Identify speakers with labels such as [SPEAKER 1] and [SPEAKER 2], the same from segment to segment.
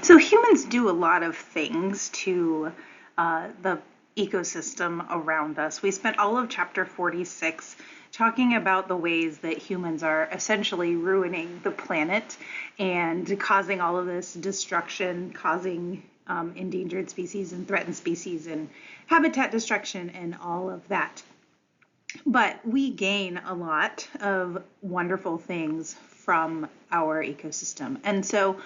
[SPEAKER 1] So humans do a lot of things to the ecosystem around us. We spent all of chapter 46 talking about the ways that humans are essentially ruining the planet and causing all of this destruction, causing endangered species and threatened species and habitat destruction and all of that. But we gain a lot of wonderful things from our ecosystem. And so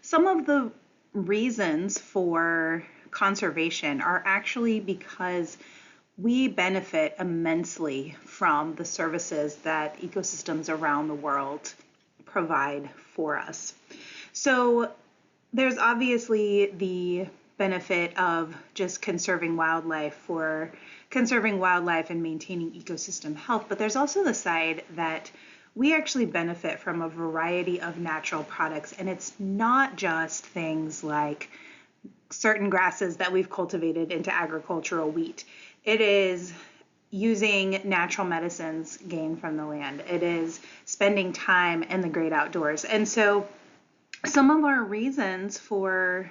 [SPEAKER 1] some of the reasons for conservation are actually because we benefit immensely from the services that ecosystems around the world provide for us. So there's obviously the benefit of just conserving wildlife and maintaining ecosystem health, but there's also the side that we actually benefit from a variety of natural products, and it's not just things like certain grasses that we've cultivated into agricultural wheat. It is using natural medicines gained from the land. It is spending time in the great outdoors. And so some of our reasons for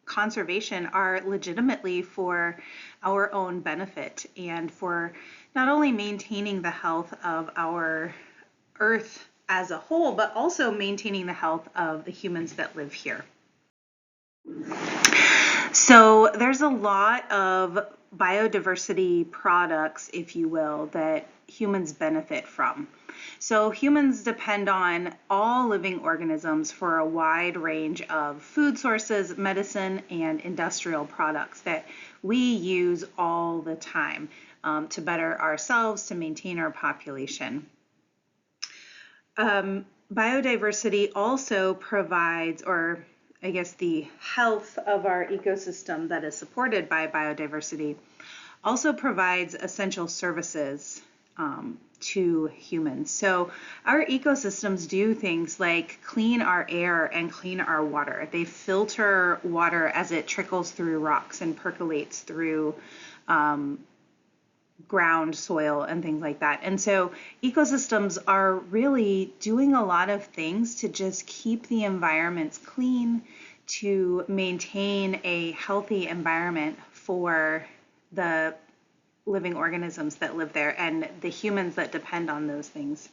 [SPEAKER 1] conservation are legitimately for our own benefit and for not only maintaining the health of our Earth as a whole, but also maintaining the health of the humans that live here. So there's a lot of biodiversity products, if you will, that humans benefit from. So humans depend on all living organisms for a wide range of food sources, medicine, and industrial products that we use all the time to better ourselves, to maintain our population. Biodiversity also provides, or I guess the health of our ecosystem that is supported by biodiversity also provides essential services to humans. So our ecosystems do things like clean our air and clean our water. They filter water as it trickles through rocks and percolates through ground, soil, and things like that. And so ecosystems are really doing a lot of things to just keep the environments clean, to maintain a healthy environment for the living organisms that live there and the humans that depend on those things.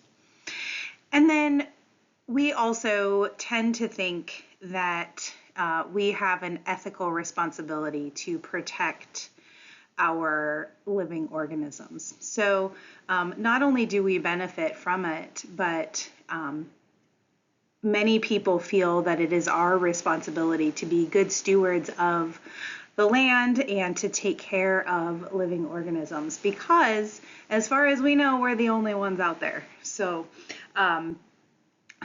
[SPEAKER 1] And then we also tend to think that we have an ethical responsibility to protect our living organisms. So not only do we benefit from it, but many people feel that it is our responsibility to be good stewards of the land and to take care of living organisms because, as far as we know, we're the only ones out there. So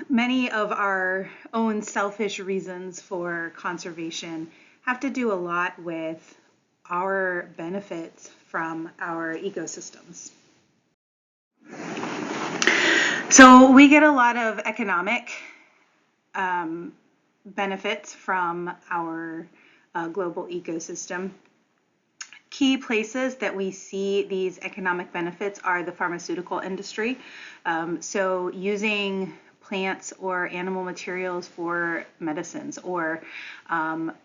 [SPEAKER 1] many of our own selfish reasons for conservation have to do a lot with our benefits from our ecosystems. So we get a lot of economic benefits from our global ecosystem. Key places that we see these economic benefits are the pharmaceutical industry. So using plants or animal materials for medicines, or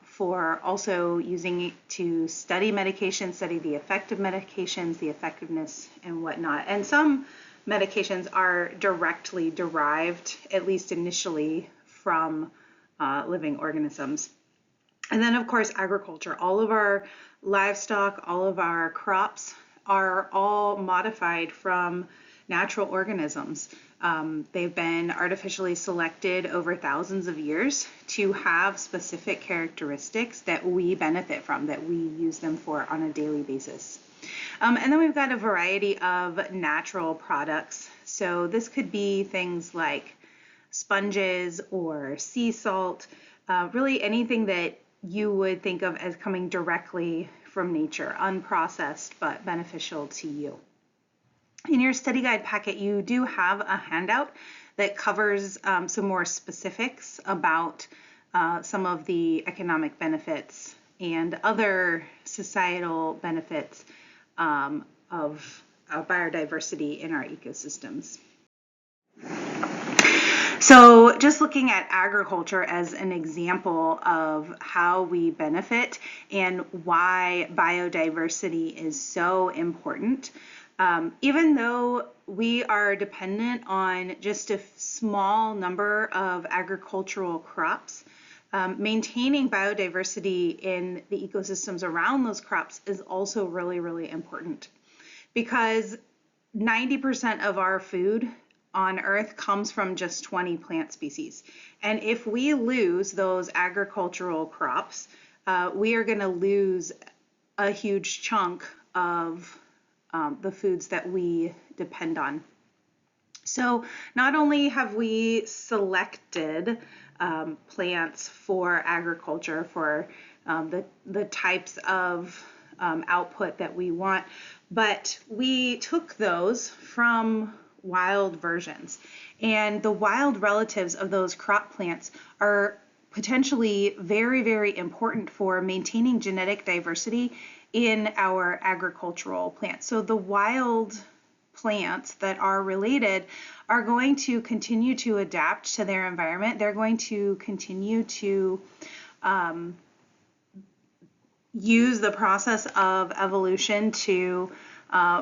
[SPEAKER 1] for also using it to study medications, study the effect of medications, the effectiveness and whatnot. And some medications are directly derived, at least initially, from living organisms. And then, of course, agriculture. All of our livestock, all of our crops are all modified from natural organisms. They've been artificially selected over thousands of years to have specific characteristics that we benefit from, that we use them for on a daily basis. And then we've got a variety of natural products. So this could be things like sponges or sea salt, really anything that you would think of as coming directly from nature, unprocessed but beneficial to you. In your study guide packet, you do have a handout that covers some more specifics about some of the economic benefits and other societal benefits of biodiversity in our ecosystems. So just looking at agriculture as an example of how we benefit and why biodiversity is so important, even though we are dependent on just a small number of agricultural crops, maintaining biodiversity in the ecosystems around those crops is also really, really important because 90% of our food on Earth comes from just 20 plant species. And if we lose those agricultural crops, we are going to lose a huge chunk of the foods that we depend on. So not only have we selected plants for agriculture for the types of output that we want, but we took those from wild versions. And the wild relatives of those crop plants are potentially very, very important for maintaining genetic diversity in our agricultural plants. So the wild plants that are related are going to continue to adapt to their environment. They're going to continue to use the process of evolution to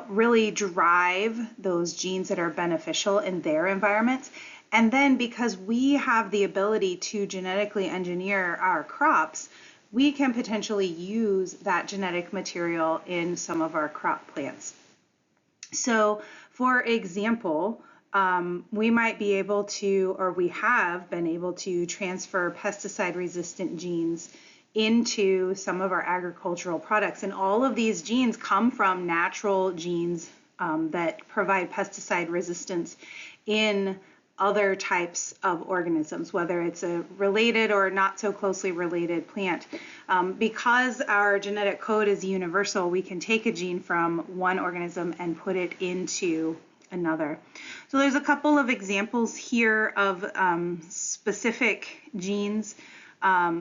[SPEAKER 1] really drive those genes that are beneficial in their environments. And then because we have the ability to genetically engineer our crops, we can potentially use that genetic material in some of our crop plants. So for example, we might be able to, or we have been able to transfer pesticide resistant genes into some of our agricultural products. And all of these genes come from natural genes that provide pesticide resistance in other types of organisms, whether it's a related or not so closely related plant. Because our genetic code is universal, we can take a gene from one organism and put it into another. So there's a couple of examples here of specific genes.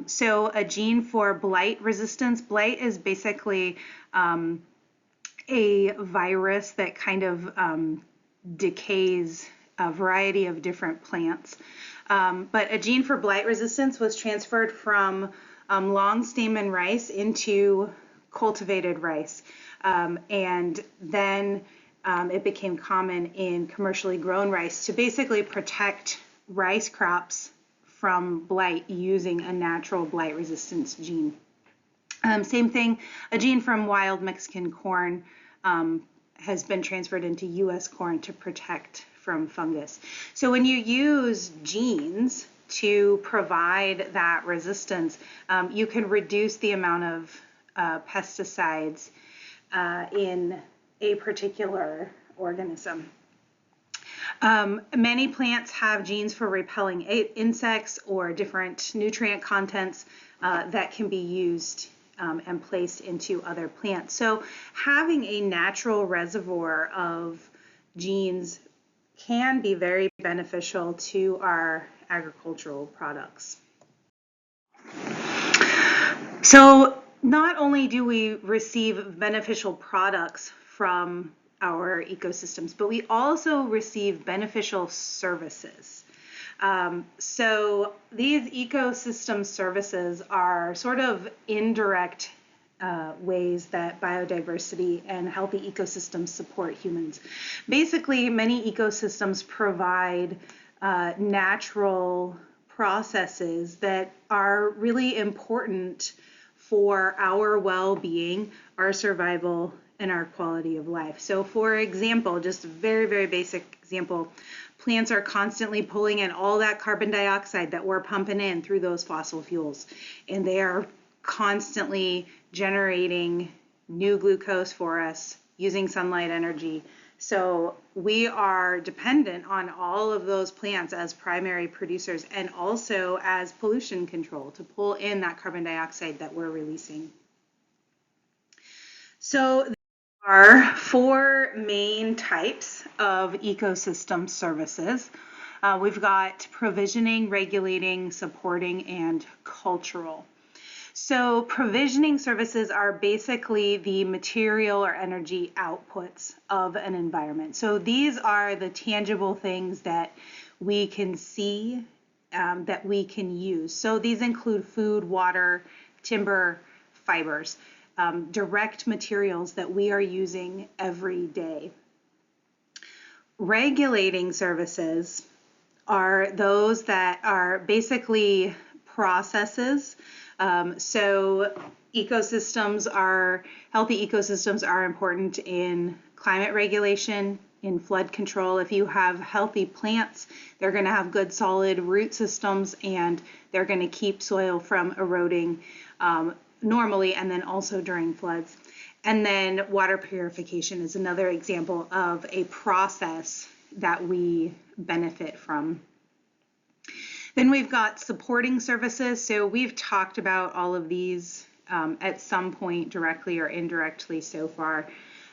[SPEAKER 1] So a gene for blight resistance. Blight is basically a virus that kind of decays a variety of different plants. But a gene for blight resistance was transferred from long stamen rice into cultivated rice. And then it became common in commercially grown rice to basically protect rice crops from blight using a natural blight resistance gene. Same thing, a gene from wild Mexican corn has been transferred into US corn to protect from fungus. So when you use genes to provide that resistance, you can reduce the amount of pesticides in a particular organism. Many plants have genes for repelling insects or different nutrient contents that can be used and placed into other plants. So having a natural reservoir of genes can be very beneficial to our agricultural products. So not only do we receive beneficial products from our ecosystems, but we also receive beneficial services. So these ecosystem services are sort of indirect ways that biodiversity and healthy ecosystems support humans. Basically, many ecosystems provide natural processes that are really important for our well-being, our survival, and our quality of life. So for example, just a very, very basic example, plants are constantly pulling in all that carbon dioxide that we're pumping in through those fossil fuels, and they are constantly generating new glucose for us using sunlight energy. So we are dependent on all of those plants as primary producers and also as pollution control to pull in that carbon dioxide that we're releasing. So there are four main types of ecosystem services. We've got provisioning, regulating, supporting, and cultural. So provisioning services are basically the material or energy outputs of an environment. So these are the tangible things that we can see that we can use. So these include food, water, timber, fibers, direct materials that we are using every day. Regulating services are those that are basically processes. So healthy ecosystems are important in climate regulation, in flood control. If you have healthy plants, they're going to have good solid root systems, and they're going to keep soil from eroding normally, and then also during floods. And then water purification is another example of a process that we benefit from. Then we've got supporting services. So we've talked about all of these at some point directly or indirectly so far.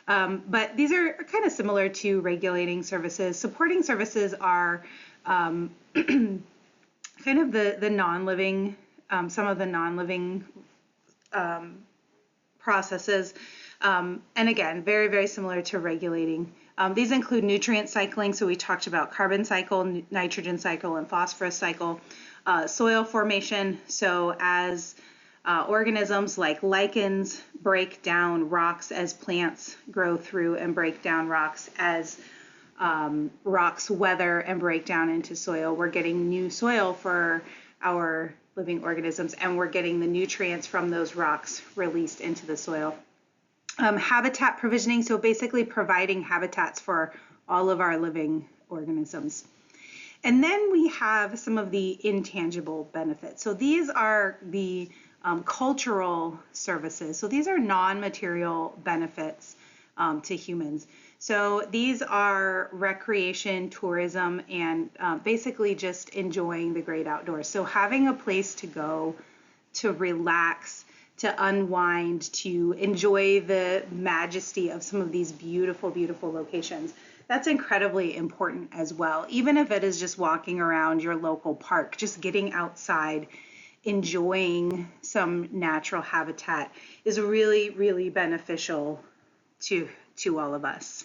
[SPEAKER 1] But these are kind of similar to regulating services. Supporting services are kind of the non-living, some of the non-living processes. And again, very, very similar to regulating. These include nutrient cycling. So we talked about carbon cycle, nitrogen cycle, and phosphorus cycle. Soil formation. So as organisms like lichens break down rocks as plants grow through and break down rocks as rocks weather and break down into soil, we're getting new soil for our living organisms, and we're getting the nutrients from those rocks released into the soil. Habitat provisioning, so basically providing habitats for all of our living organisms. And then we have some of the intangible benefits. So these are the cultural services. So these are non-material benefits to humans. So these are recreation, tourism, and basically just enjoying the great outdoors. So having a place to go to relax, to unwind, to enjoy the majesty of some of these beautiful, beautiful locations. That's incredibly important as well. Even if it is just walking around your local park, just getting outside, enjoying some natural habitat is really, really beneficial to all of us.